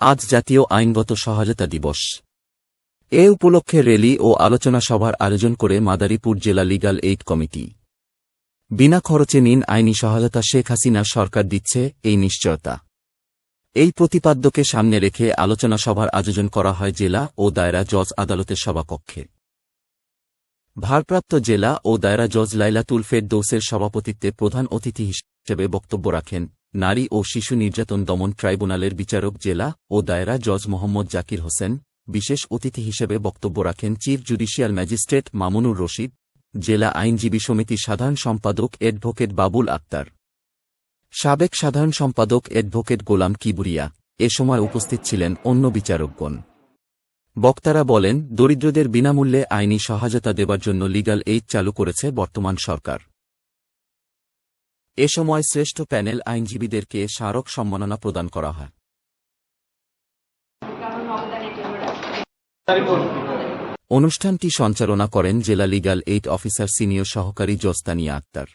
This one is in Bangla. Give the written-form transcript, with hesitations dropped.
আজ জাতীয় আইনগত সহায়তা দিবস। এ উপলক্ষে র্যালি ও আলোচনা সভার আয়োজন করে মাদারীপুর জেলা লিগ্যাল এইড কমিটি। বিনা খরচে নিন আইনি সহায়তা, শেখ হাসিনার সরকার দিচ্ছে এই নিশ্চয়তা। এই প্রতিপাদ্যকে সামনে রেখে আলোচনা সভার আয়োজন করা হয় জেলা ও দায়রা জজ আদালতের সভাকক্ষে। ভারপ্রাপ্ত জেলা ও দায়রা জজ লাইলাতুল ফেরদৌসের সভাপতিত্বে প্রধান অতিথি হিসেবে বক্তব্য রাখেন নারী ও শিশু নির্যাতন দমন ট্রাইব্যুনালের বিচারক জেলা ও দায়রা জজ মোহাম্মদ জাকির হোসেন। বিশেষ অতিথি হিসেবে বক্তব্য রাখেন chief judicial magistrate Mamunur Rashid, জেলা আইনজীবী সমিতির সাধারণ সম্পাদক অ্যাডভোকেট বাবুল আক্তার, সাবেক সাধারণ সম্পাদক অ্যাডভোকেট গোলাম কিবরিয়া। এ সময় উপস্থিত ছিলেন অন্য বিচারকগণ। বক্তারা বলেন, দরিদ্রদের বিনামূল্যে আইনি সহায়তা দেবার জন্য লিগ্যাল এইড চালু করেছে বর্তমান সরকার। এ সময় শ্রেষ্ঠ প্যানেল আইনজীবীদেরকে স্মারক সম্মাননা প্রদান করা হয়। অনুষ্ঠানটি সঞ্চালনা করেন জেলা লিগ্যাল এইড অফিসার সিনিয়র সহকারী জজ তানিয়া আক্তার।